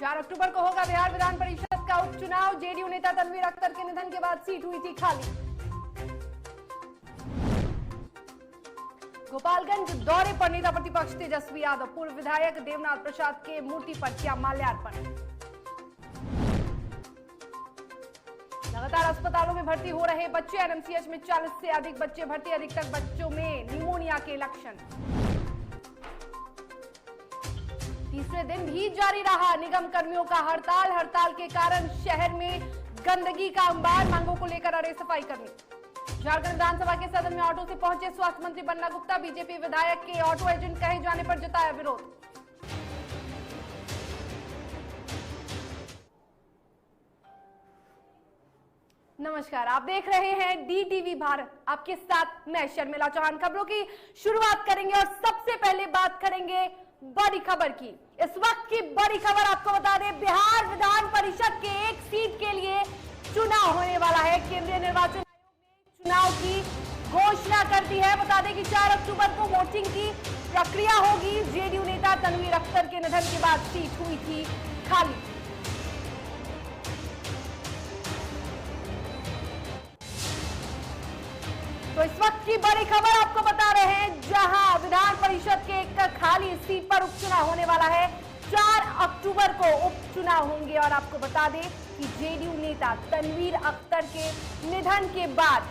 4 अक्टूबर को होगा बिहार विधान परिषद का उपचुनाव। जेडीयू नेता तनवीर अख्तर के निधन के बाद सीट हुई थी खाली। गोपालगंज दौरे पर नेता प्रतिपक्ष तेजस्वी यादव, पूर्व विधायक देवनाथ प्रसाद के मूर्ति पर किया माल्यार्पण। लगातार अस्पतालों में भर्ती हो रहे बच्चे, एनएमसीएच में 40 से अधिक बच्चे भर्ती, अधिकतर बच्चों में निमोनिया के लक्षण। तीसरे दिन भी जारी रहा निगम कर्मियों का हड़ताल। हड़ताल के कारण शहर में गंदगी का अंबार, मांगों को लेकर अड़े सफाई कर्मी। झारखंड विधानसभा के सदन में ऑटो से पहुंचे स्वास्थ्य मंत्री बन्ना गुप्ता, बीजेपी विधायक के ऑटो एजेंट कहे जाने पर जताया विरोध। नमस्कार, आप देख रहे हैं डीटीवी भारत, आपके साथ मैं शर्मिला चौहान। खबरों की शुरुआत करेंगे और सबसे पहले बात करेंगे बड़ी खबर की। इस वक्त की बड़ी खबर आपको बता दें, बिहार विधान परिषद के एक सीट के लिए चुनाव होने वाला है। केंद्रीय निर्वाचन आयोग ने चुनाव की घोषणा कर दी है। बता दें कि 4 अक्टूबर को वोटिंग की प्रक्रिया होगी। जेडीयू नेता तनवीर अख्तर के निधन के बाद सीट हुई थी खाली। तो इस वक्त की बड़ी खबर आपको बता रहे हैं, जहां विधान परिषद के एक खाली सीट पर उपचुनाव होने वाला है। 4 अक्टूबर को उपचुनाव होंगे और आपको बता दें कि जेडीयू नेता तनवीर अख्तर के निधन के बाद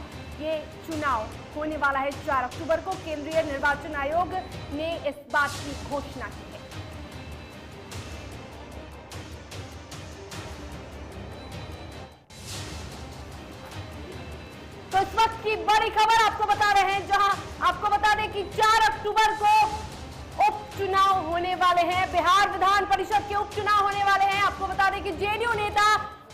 ये चुनाव होने वाला है 4 अक्टूबर को। केंद्रीय निर्वाचन आयोग ने इस बात की घोषणा की है। तो इस वक्त की बड़ी खबर आपको बता रहे हैं, जहां आपको बता दें कि 4 अक्टूबर को उपचुनाव होने वाले हैं। बिहार विधान परिषद के उपचुनाव होने वाले हैं। आपको बता दें कि जेडीयू नेता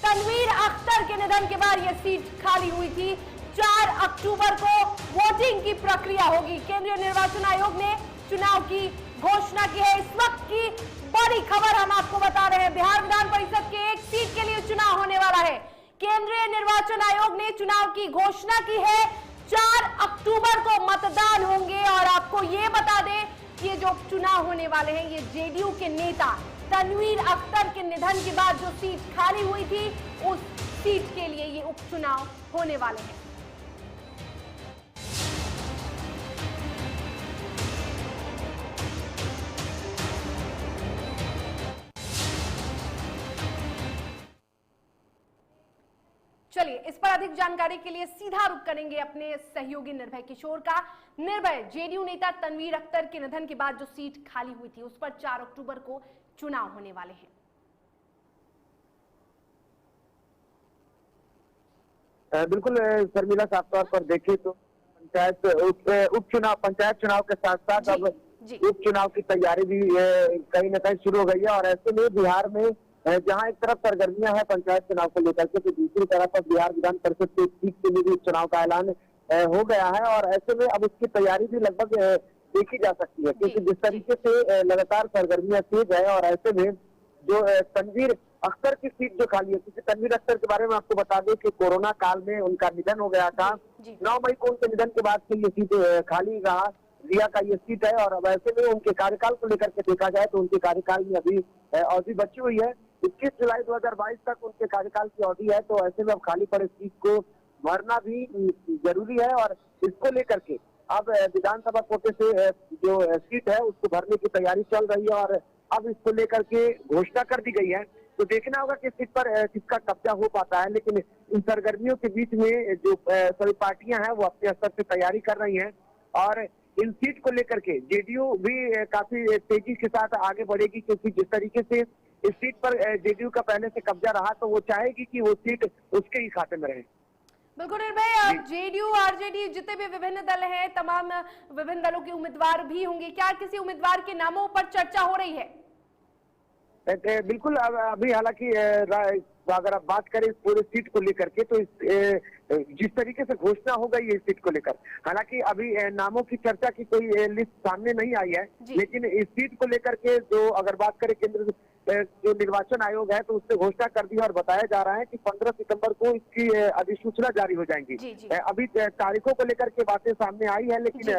तनवीर अख्तर के निधन के बाद यह सीट खाली हुई थी। 4 अक्टूबर को वोटिंग की प्रक्रिया होगी। केंद्रीय निर्वाचन आयोग ने चुनाव की घोषणा की है। इस वक्त की बड़ी खबर हम आपको बता रहे हैं, बिहार विधान परिषद के एक सीट के लिए चुनाव होने वाला है। केंद्रीय निर्वाचन आयोग ने चुनाव की घोषणा की है। 4 अक्टूबर को मतदान होंगे और आपको ये बता दें कि ये जो चुनाव होने वाले हैं, ये जेडीयू के नेता तनवीर अख्तर के निधन के बाद जो सीट खाली हुई थी, उस सीट के लिए ये उपचुनाव होने वाले हैं। चलिए, इस पर अधिक जानकारी के लिए सीधा रुख करेंगे अपने सहयोगी निर्भय किशोर का। निर्भय, जेडीयू नेता तनवीर अख्तर के निधन के बाद जो सीट खाली हुई थी, उस पर 4 अक्टूबर को चुनाव होने वाले हैं। बिल्कुल शर्मिला, साफ तौर पर देखें तो पंचायत उपचुनाव, पंचायत चुनाव के साथ साथ अब उपचुनाव की तैयारी भी कहीं न कहीं शुरू हो गई है। और ऐसे में बिहार में जहां एक तरफ सरगर्मियां हैं पंचायत चुनाव को लेकर के, तो दूसरी तरफ अब बिहार विधान परिषद की सीट के लिए भी चुनाव का ऐलान हो गया है। और ऐसे में अब उसकी तैयारी भी लगभग देखी जा सकती है, क्योंकि जिस तरीके से लगातार सरगर्मियां तेज है। और ऐसे में जो तनवीर अख्तर की सीट जो खाली है, क्योंकि तनवीर अख्तर के बारे में आपको बता दें कि कोरोना काल में उनका निधन हो गया था। 9 मई को उनके निधन के बाद से ये सीट खाली रहा, रिया का ये सीट है। और अब ऐसे में उनके कार्यकाल को लेकर के देखा जाए तो उनके कार्यकाल में अभी अवधि बची हुई है। 21 जुलाई 2022 तक उनके कार्यकाल की अवधि है। तो ऐसे में अब खाली पड़े सीट को भरना भी जरूरी है। और इसको लेकर के अब विधानसभा कोटे से जो सीट है उसको भरने की तैयारी चल रही है। और अब इसको लेकर के घोषणा कर दी गई है। तो देखना होगा कि सीट पर किसका कब्जा हो पाता है। लेकिन इन सरगर्मियों के बीच में जो सभी पार्टियां हैं वो अपने स्तर से तैयारी कर रही हैं। और इन सीट को लेकर के जेडीयू भी काफी तेजी के साथ आगे बढ़ेगी, क्योंकि जिस तरीके से इस सीट पर जेडीयू का पहले से कब्जा रहा, तो वो चाहेगी कि वो सीट उसके ही खाते में रहे। बिल्कुल निर्भय, जेडीयू आरजेडी जितने भी विभिन्न दल हैं, तमाम विभिन्न दलों के उम्मीदवार भी होंगे। क्या किसी उम्मीदवार के नामों पर चर्चा हो रही है? बिल्कुल, अभी हालांकि अगर आप बात करें इस पूरे सीट को लेकर के, तो जिस तरीके से घोषणा हो गई है इस सीट को लेकर, हालांकि अभी नामों की चर्चा की कोई लिस्ट सामने नहीं आई है। लेकिन इस सीट को लेकर के जो अगर बात करें केंद्र जो निर्वाचन आयोग है, तो उससे घोषणा कर दी और बताया जा रहा है कि 15 सितंबर को इसकी अधिसूचना जारी हो जाएंगी। अभी तारीखों को लेकर के बातें सामने आई है, लेकिन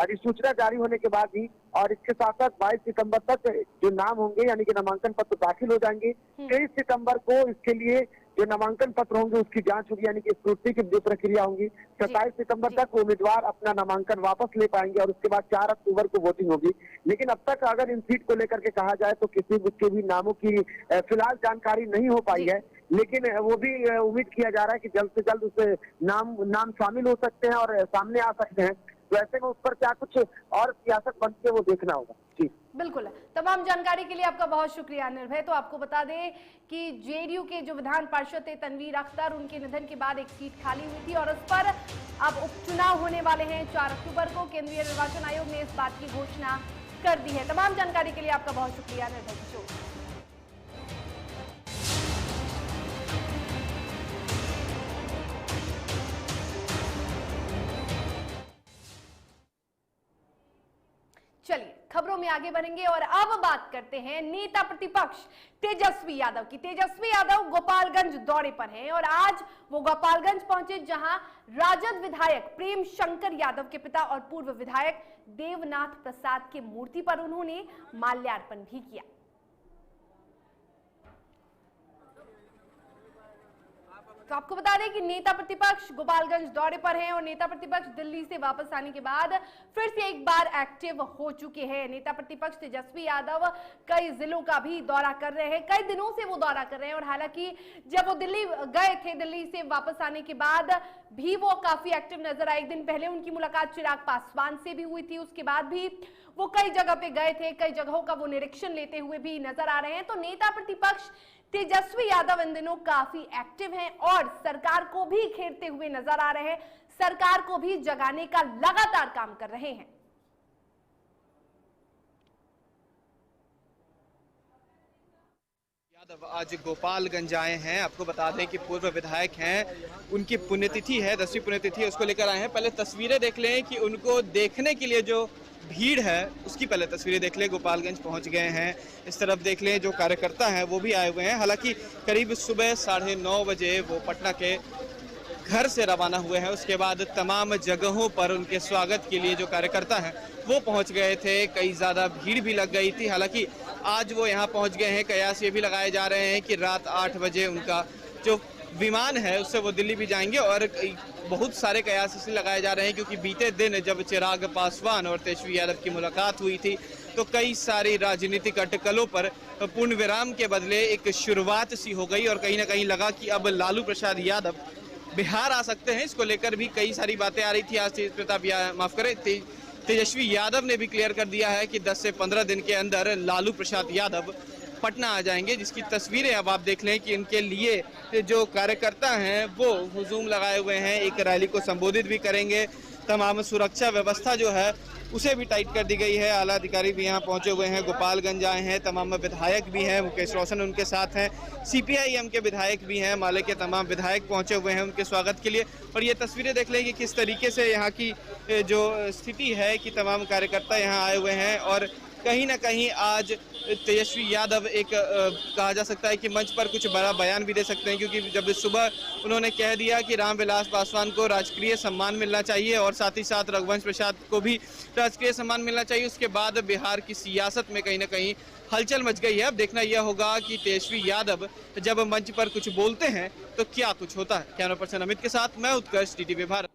अधिसूचना जारी होने के बाद ही, और इसके साथ साथ 22 सितंबर तक जो नाम होंगे यानी कि नामांकन पत्र दाखिल हो जाएंगे। 23 सितंबर को इसके लिए जो नामांकन पत्र होंगे उसकी जांच होगी, यानी कि स्क्रूटनी की जो प्रक्रिया होगी। 27 सितंबर तक उम्मीदवार अपना नामांकन वापस ले पाएंगे और उसके बाद 4 अक्टूबर को वोटिंग होगी। लेकिन अब तक अगर इन सीट को लेकर के कहा जाए तो किसी के भी नामों की फिलहाल जानकारी नहीं हो पाई है, लेकिन वो भी उम्मीद किया जा रहा है कि जल्द से जल्द उसे नाम शामिल हो सकते हैं और सामने आ सकते हैं। तो ऐसे में उस पर क्या कुछ और सियासत बनती है वो देखना होगा। जी बिल्कुल, तमाम जानकारी के लिए आपका बहुत शुक्रिया निर्भय। तो आपको बता दें कि जेडीयू के जो विधान पार्षद थे तनवीर अख्तर, उनके निधन के बाद एक सीट खाली हुई थी और उस पर अब उपचुनाव होने वाले हैं 4 अक्टूबर को। केंद्रीय निर्वाचन आयोग ने इस बात की घोषणा कर दी है। तमाम जानकारी के लिए आपका बहुत शुक्रिया निर्भय किशोर। चलिए खबरों में आगे बढ़ेंगे और अब बात करते हैं नेता प्रतिपक्ष तेजस्वी यादव की। तेजस्वी यादव गोपालगंज दौरे पर हैं और आज वो गोपालगंज पहुंचे, जहां राजद विधायक प्रेम शंकर यादव के पिता और पूर्व विधायक देवनाथ प्रसाद की मूर्ति पर उन्होंने माल्यार्पण भी किया। तो आपको बता दें कि नेता प्रतिपक्ष गोपालगंज दौरे पर हैं और नेता प्रतिपक्ष दिल्ली से वापस आने के बाद फिर से एक बार एक्टिव हो चुके हैं। नेता प्रतिपक्ष तेजस्वी यादव कई जिलों का भी दौरा कर रहे हैं, कई दिनों से वो दौरा कर रहे हैं। और हालांकि जब वो दिल्ली गए थे, दिल्ली से वापस आने के बाद भी वो काफी एक्टिव नजर आए। एक दिन पहले उनकी मुलाकात चिराग पासवान से भी हुई थी, उसके बाद भी वो कई जगह पे गए थे, कई जगहों का वो निरीक्षण लेते हुए भी नजर आ रहे हैं। तो नेता प्रतिपक्ष तेजस्वी यादव इन दिनों काफी एक्टिव हैं और सरकार को भी घेरते हुए नजर आ रहे हैं, सरकार को भी जगाने का लगातार काम कर रहे हैं। यादव आज गोपालगंज आए हैं। आपको बता दें कि पूर्व विधायक हैं, उनकी पुण्यतिथि है, 10वीं पुण्यतिथि है, उसको लेकर आए हैं। पहले तस्वीरें देख लें कि उनको देखने के लिए जो भीड़ है उसकी पहले तस्वीरें देख लें। गोपालगंज पहुंच गए हैं। इस तरफ देख लें, जो कार्यकर्ता हैं वो भी आए हुए हैं। हालांकि करीब सुबह 9:30 बजे वो पटना के घर से रवाना हुए हैं। उसके बाद तमाम जगहों पर उनके स्वागत के लिए जो कार्यकर्ता हैं वो पहुंच गए थे। कई ज़्यादा भीड़ भी लग गई थी। हालांकि आज वो यहाँ पहुंच गए हैं। कयास ये भी लगाए जा रहे हैं कि रात 8 बजे उनका जो विमान है उससे वो दिल्ली भी जाएंगे। और बहुत सारे कयास इसलिए लगाए जा रहे हैं क्योंकि बीते दिन जब चिराग पासवान और तेजस्वी यादव की मुलाकात हुई थी तो कई सारी राजनीतिक अटकलों पर पूर्ण विराम के बदले एक शुरुआत सी हो गई और कहीं ना कहीं लगा कि अब लालू प्रसाद यादव बिहार आ सकते हैं। इसको लेकर भी कई सारी बातें आ रही थी। आज तेजस्वी यादव ने भी क्लियर कर दिया है कि 10 से 15 दिन के अंदर लालू प्रसाद यादव पटना आ जाएंगे, जिसकी तस्वीरें अब आप देख लें कि इनके लिए जो कार्यकर्ता हैं वो हुजूम लगाए हुए हैं, एक रैली को संबोधित भी करेंगे। तमाम सुरक्षा व्यवस्था जो है उसे भी टाइट कर दी गई है। आला अधिकारी भी यहाँ पहुंचे हुए हैं, गोपालगंज आए हैं। तमाम विधायक भी हैं, मुकेश रोशन उनके साथ हैं, सीपीआई-एम के विधायक भी हैं, माले के तमाम विधायक पहुंचे हुए हैं उनके स्वागत के लिए। और ये तस्वीरें देख लें कि किस तरीके से यहाँ की जो स्थिति है कि तमाम कार्यकर्ता यहाँ आए हुए हैं। और कहीं ना कहीं आज तेजस्वी यादव एक कहा जा सकता है कि मंच पर कुछ बड़ा बयान भी दे सकते हैं, क्योंकि जब सुबह उन्होंने कह दिया कि रामविलास पासवान को राजकीय सम्मान मिलना चाहिए और साथ ही साथ रघुवंश प्रसाद को भी राजकीय सम्मान मिलना चाहिए, उसके बाद बिहार की सियासत में कहीं ना कहीं हलचल मच गई है। अब देखना यह होगा कि तेजस्वी यादव जब मंच पर कुछ बोलते हैं तो क्या कुछ होता है। कैमरा पर्सन अमित के साथ मैं उत्कर्ष, DTV भारत।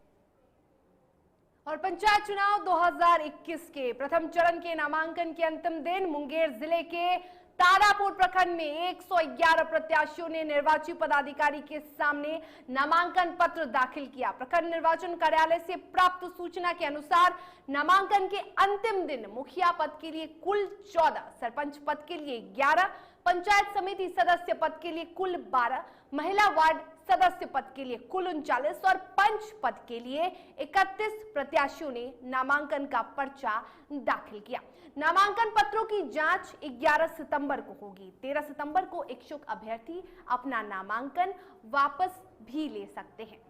और पंचायत चुनाव 2021 के प्रथम चरण के नामांकन के अंतिम दिन मुंगेर जिले के तारापुर प्रखंड में 111 प्रत्याशियों ने निर्वाची पदाधिकारी के सामने नामांकन पत्र दाखिल किया। प्रखंड निर्वाचन कार्यालय से प्राप्त सूचना के अनुसार नामांकन के अंतिम दिन मुखिया पद के लिए कुल 14, सरपंच पद के लिए 11, पंचायत समिति सदस्य पद के लिए कुल 12, महिला वार्ड सदस्य पद के लिए कुल 39 और पंच पद के लिए 31 प्रत्याशियों ने नामांकन का पर्चा दाखिल किया। नामांकन पत्रों की जांच 11 सितंबर को होगी। 13 सितंबर को इच्छुक अभ्यर्थी अपना नामांकन वापस भी ले सकते हैं।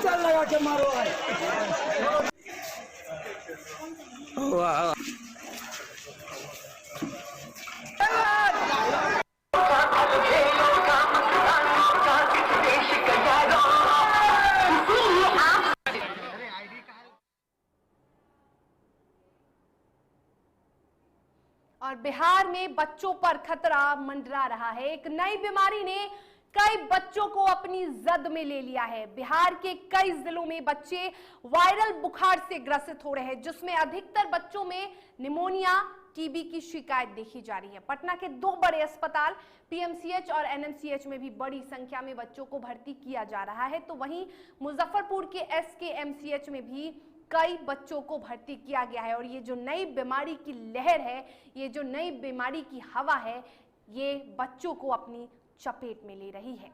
चल लगा के मारो और बिहार में बच्चों पर खतरा मंडरा रहा है। एक नई बीमारी ने कई बच्चों को अपनी जद में ले लिया है। बिहार के कई जिलों में बच्चे वायरल बुखार से ग्रसित हो रहे हैं, जिसमें अधिकतर बच्चों में निमोनिया, टीबी की शिकायत देखी जा रही है। पटना के 2 बड़े अस्पताल पीएमसीएच और एनएमसीएच में भी बड़ी संख्या में बच्चों को भर्ती किया जा रहा है, तो वहीं मुजफ्फरपुर के एसकेएमसीएच में भी कई बच्चों को भर्ती किया गया है। और ये जो नई बीमारी की लहर है, ये जो नई बीमारी की हवा है, ये बच्चों को अपनी चपेट में ले रही है।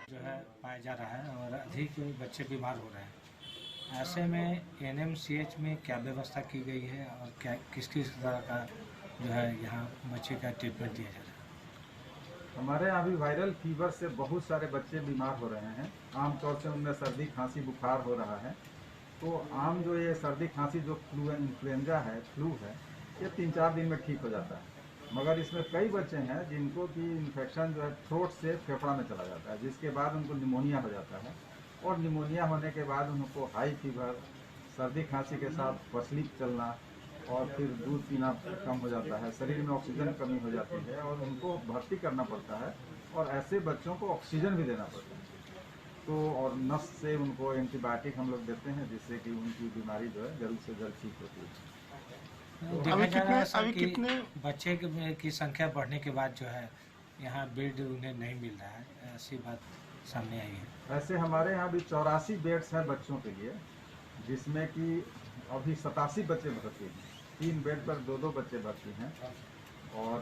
जो है पाया जा रहा है और अधिक बच्चे बीमार हो रहे हैं। ऐसे में एनएमसीएच में क्या व्यवस्था की गई है और क्या किस किस तरह का जो है यहाँ बच्चे का ट्रीटमेंट दिया जा रहा है? हमारे यहाँ भी वायरल फीवर से बहुत सारे बच्चे बीमार हो रहे हैं। आमतौर से उनमें सर्दी खांसी बुखार हो रहा है। तो आम जो ये सर्दी खांसी जो इन्फ्लुएंजा है, फ्लू है, ये 3-4 दिन में ठीक हो जाता है। मगर इसमें कई बच्चे हैं जिनको कि इन्फेक्शन जो है थ्रोट से फेफड़ा में चला जाता है, जिसके बाद उनको निमोनिया हो जाता है। और निमोनिया होने के बाद उनको हाई फीवर, सर्दी खांसी के साथ पसली चलना और फिर दूध पीना कम हो जाता है, शरीर में ऑक्सीजन कमी हो जाती है और उनको भर्ती करना पड़ता है। और ऐसे बच्चों को ऑक्सीजन भी देना पड़ता है। तो और नस से उनको एंटीबायोटिक हम लोग देते हैं, जिससे कि उनकी बीमारी जो है जल्द से जल्द ठीक होती है। देखा कितने बच्चे की संख्या बढ़ने के बाद जो है यहाँ बेड उन्हें नहीं मिल रहा है, ऐसी बात सामने आई है। ऐसे हमारे यहाँ भी 84 बेड्स हैं बच्चों के लिए, जिसमें कि अभी 87 बच्चे भर्ती हैं। 3 बेड पर 2-2 बच्चे भर्ती हैं। और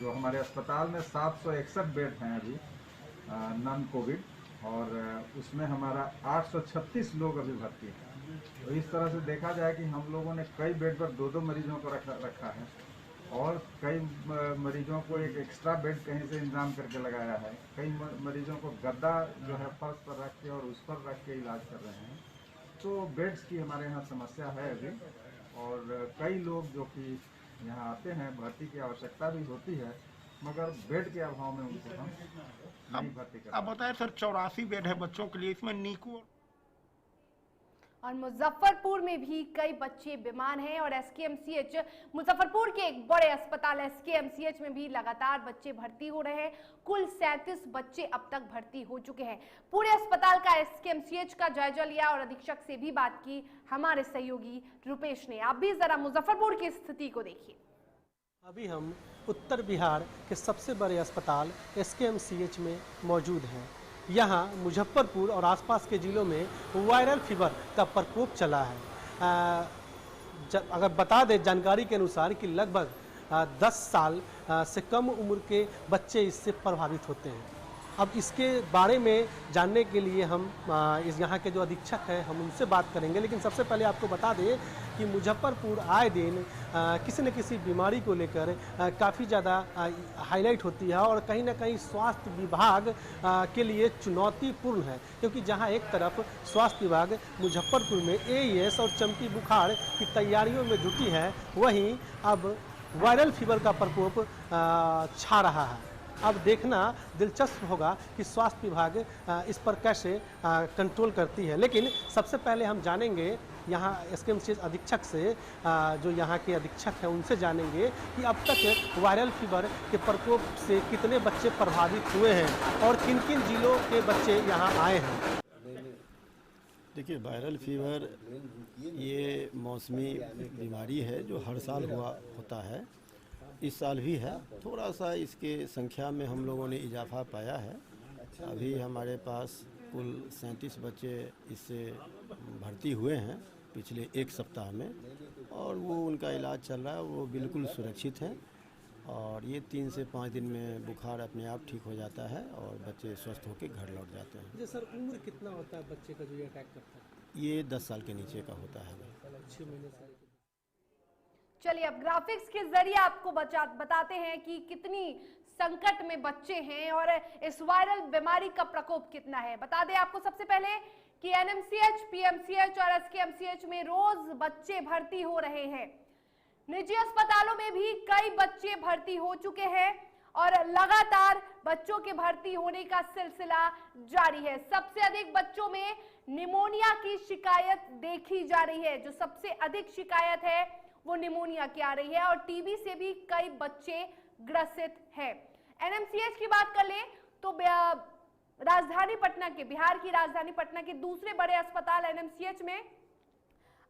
जो हमारे अस्पताल में 761 बेड हैं अभी नॉन कोविड, और उसमें हमारा 836 लोग अभी भर्ती हैं। तो इस तरह से देखा जाए कि हम लोगों ने कई बेड पर 2-2 मरीजों को रखा है और कई मरीजों को एक एक्स्ट्रा बेड कहीं से इंतजाम करके लगाया है। कई मरीजों को गद्दा जो है फर्श पर रख के और उस पर रख के इलाज कर रहे हैं। तो बेड्स की हमारे यहाँ समस्या है अभी। और कई लोग जो कि यहाँ आते हैं, भर्ती की आवश्यकता भी होती है, मगर बेड के अभाव में उनको हम नहीं भर्ती करते। अब बताएं सर, 84 बेड है बच्चों के लिए, इसमें नीकू और मुजफ्फरपुर में भी कई बच्चे बीमार हैं। और एसकेएमसीएच मुजफ्फरपुर के एक बड़े अस्पताल एसकेएमसीएच में भी लगातार बच्चे भर्ती हो रहे हैं। कुल 37 बच्चे अब तक भर्ती हो चुके हैं। पूरे अस्पताल का एसकेएमसीएच का जायजा लिया और अधीक्षक से भी बात की हमारे सहयोगी रुपेश ने। आप भी जरा मुजफ्फरपुर की स्थिति को देखिए। अभी हम उत्तर बिहार के सबसे बड़े अस्पताल एसकेएमसीएच में मौजूद हैं। यहाँ मुजफ्फरपुर और आसपास के ज़िलों में वायरल फीवर का प्रकोप चला है। अगर बता दें जानकारी के अनुसार कि लगभग 10 साल से कम उम्र के बच्चे इससे प्रभावित होते हैं। अब इसके बारे में जानने के लिए हम इस यहाँ के जो अधीक्षक हैं हम उनसे बात करेंगे, लेकिन सबसे पहले आपको बता दें कि मुजफ्फरपुर आए दिन किसी न किसी बीमारी को लेकर काफ़ी ज़्यादा हाईलाइट होती है और कहीं ना कहीं स्वास्थ्य विभाग के लिए चुनौतीपूर्ण है, क्योंकि जहां एक तरफ स्वास्थ्य विभाग मुजफ्फरपुर में एईएस और चमकी बुखार की तैयारियों में जुटी है, वहीं अब वायरल फीवर का प्रकोप छा रहा है। अब देखना दिलचस्प होगा कि स्वास्थ्य विभाग इस पर कैसे कंट्रोल करती है। लेकिन सबसे पहले हम जानेंगे यहाँ एसकेएमसीएच अधीक्षक से, जो यहाँ के अधीक्षक हैं उनसे जानेंगे कि अब तक वायरल फीवर के प्रकोप से कितने बच्चे प्रभावित हुए हैं और किन किन जिलों के बच्चे यहाँ आए हैं। देखिए, वायरल फीवर ये मौसमी बीमारी है जो हर साल होता है। इस साल भी है। थोड़ा सा इसके संख्या में हम लोगों ने इजाफा पाया है। अभी हमारे पास कुल 37 बच्चे इससे भर्ती हुए हैं पिछले 1 सप्ताह में, और वो उनका इलाज चल रहा है, वो बिल्कुल सुरक्षित हैं और ये 3 से 5 दिन में बुखार अपने आप ठीक हो जाता है और बच्चे स्वस्थ होकर घर लौट जाते हैं। जी सर, उम्र कितना होता है बच्चे का जो ये अटैक करता है? ये 10 साल के नीचे का होता है। 6 महीने से। चलिए अब ग्राफिक्स के जरिए आपको बताते हैं कि कितनी संकट में बच्चे हैं और इस वायरल बीमारी का प्रकोप कितना है। बता दें आपको सबसे पहले कि एनएमसीएच, पीएमसीएच और एसकेएमसीएच में रोज बच्चे भर्ती हो रहे हैं। निजी अस्पतालों में भी कई बच्चे भर्ती हो चुके हैं और लगातार बच्चों के भर्ती होने का सिलसिला जारी है। सबसे अधिक बच्चों में निमोनिया की शिकायत देखी जा रही है। जो सबसे अधिक शिकायत है वो निमोनिया की आ रही है और टीबी से भी कई बच्चे ग्रसित हैं। एनएमसीएच की बात कर ले तो राजधानी पटना के, बिहार की राजधानी पटना के दूसरे बड़े अस्पताल एनएमसीएच में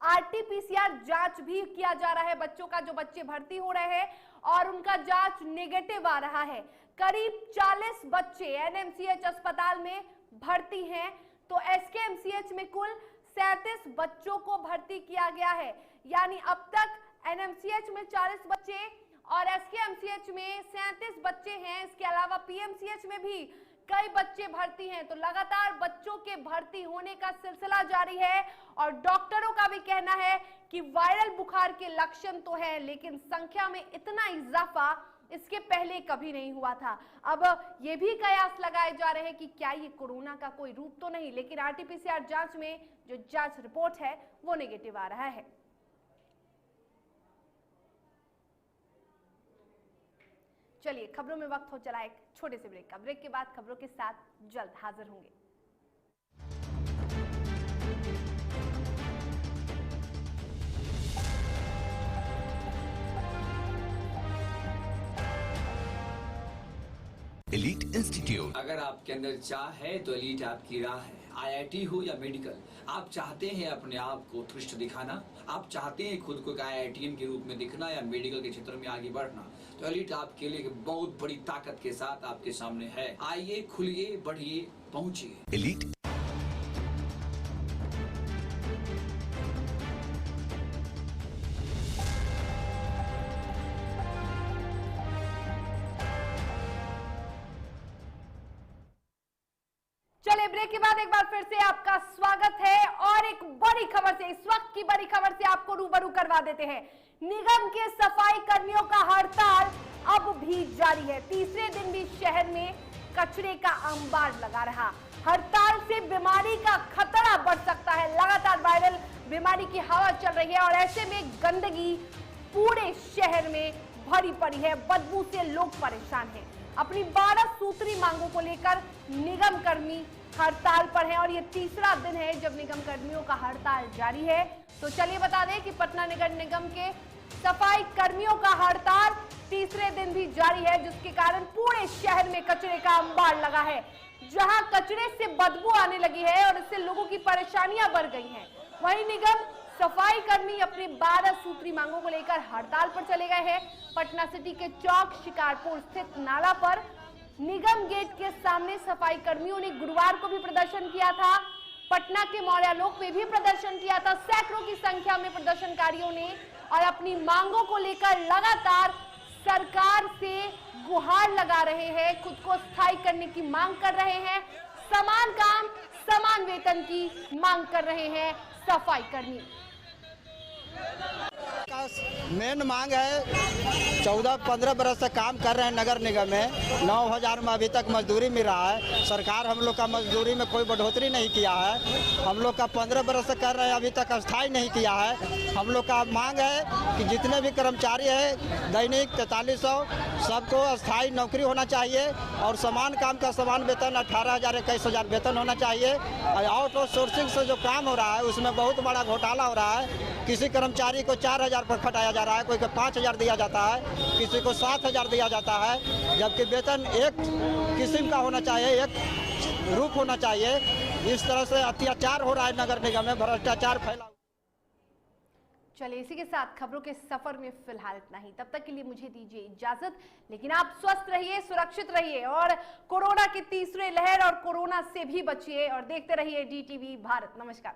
आरटीपीसीआर जांच भी किया जा रहा है बच्चों का, जो बच्चे भर्ती हो रहे हैं और उनका जांच नेगेटिव आ रहा है। करीब 40 बच्चे एनएमसीएच अस्पताल में भर्ती हैं तो एसकेएमसीएच में कुल 37 बच्चों को भर्ती किया गया है। यानी अब तक एनएमसीएच में 40 बच्चे और एसकेएमसीएच में 37 बच्चे हैं। इसके अलावा पीएमसीएच में भी कई बच्चे भर्ती हैं। तो लगातार बच्चों के भर्ती होने का सिलसिला जारी है और डॉक्टरों का भी कहना है कि वायरल बुखार के लक्षण तो है लेकिन संख्या में इतना इजाफा इसके पहले कभी नहीं हुआ था। अब ये भी कयास लगाए जा रहे हैं कि क्या ये कोरोना का कोई रूप तो नहीं, लेकिन आरटीपीसीआर जांच में जो जांच रिपोर्ट है वो नेगेटिव आ रहा है। चलिए खबरों में वक्त हो चला एक छोटे से ब्रेक का। ब्रेक के बाद खबरों के साथ जल्द हाजिर होंगे। Elite institute. अगर आपके अंदर चाह है तो एलीट आपकी राह है। आईआईटी हो या मेडिकल, आप चाहते हैं अपने आप को उत्कृष्ट दिखाना, आप चाहते हैं खुद को एक आईआईटीएन के रूप में दिखना या मेडिकल के क्षेत्र में आगे बढ़ना, तो एलीट आपके लिए बहुत बड़ी ताकत के साथ आपके सामने है। आइए, खुलिए, बढ़िए, पहुंचिए। एलीट चले ब्रेक के बाद एक बार फिर से आपका स्वागत है और एक बड़ी खबर से, इस वक्त की बड़ी खबर से आपको रूबरू करवा देते हैं। निगम के सफाई कर्मियों का हड़ताल अब भी जारी है। तीसरे दिन भी शहर में कचरे का अंबार लगा रहा। हड़ताल से बीमारी का खतरा बढ़ सकता है। लगातार वायरल बीमारी की हवा चल रही है और ऐसे में गंदगी पूरे शहर में भरी पड़ी है। बदबू से लोग परेशान हैं। अपनी 12 सूत्री मांगों को लेकर निगम कर्मी हड़ताल पर हैं और ये तीसरा दिन है जब निगम कर्मियों का हड़ताल जारी है। तो चलिए बता दें कि पटना नगर निगम के सफाई कर्मियों का हड़ताल तीसरे दिन भी जारी है, जिसके कारण पूरे शहर में कचरे का अंबार लगा है। जहां कचरे से बदबू आने लगी है और इससे लोगों की परेशानियां बढ़ गई हैं, वहीं निगम सफाई कर्मी अपनी 12 सूत्री मांगों को लेकर हड़ताल पर चले गए हैं। पटना सिटी के चौक शिकारपुर स्थित नाला पर निगम गेट के सामने सफाई कर्मियों ने गुरुवार को भी प्रदर्शन किया था। पटना के मौर्यालोक में भी प्रदर्शन किया था। सैकड़ों की संख्या में प्रदर्शनकारियों ने और अपनी मांगों को लेकर लगातार सरकार से गुहार लगा रहे हैं, खुद को स्थायी करने की मांग कर रहे हैं। समान काम समान वेतन की मांग कर रहे हैं सफाई कर्मी। मेन मांग है 14-15 बरस से काम कर रहे हैं नगर निगम में, 9,000 में अभी तक मजदूरी मिल रहा है। सरकार हम लोग का मजदूरी में कोई बढ़ोतरी नहीं किया है। हम लोग का 15 बरस से कर रहे हैं, अभी तक अस्थायी नहीं किया है। हम लोग का मांग है कि जितने भी कर्मचारी हैं दैनिक 4300 सबको अस्थायी नौकरी होना चाहिए और समान काम का समान वेतन 18,000 21,000 वेतन होना चाहिए। आउट सोर्सिंग से जो काम हो रहा है उसमें बहुत बड़ा घोटाला हो रहा है। किसी कर्मचारी को 4,000 पर खटाया जा रहा है, कोई को 5,000 दिया जाता है, किसी को 7,000 दिया जाता है, जबकि वेतन एक किस्म का होना चाहिए, एक रूप होना चाहिए। इस तरह से अत्याचार हो रहा है नगर निगम में, भ्रष्टाचार फैला। चलिए इसी के साथ खबरों के सफर में फिलहाल इतना ही। तब तक के लिए मुझे दीजिए इजाजत, लेकिन आप स्वस्थ रहिए, सुरक्षित रहिए और कोरोना की तीसरे लहर और कोरोना से भी बचिए और देखते रहिए DTV भारत। नमस्कार।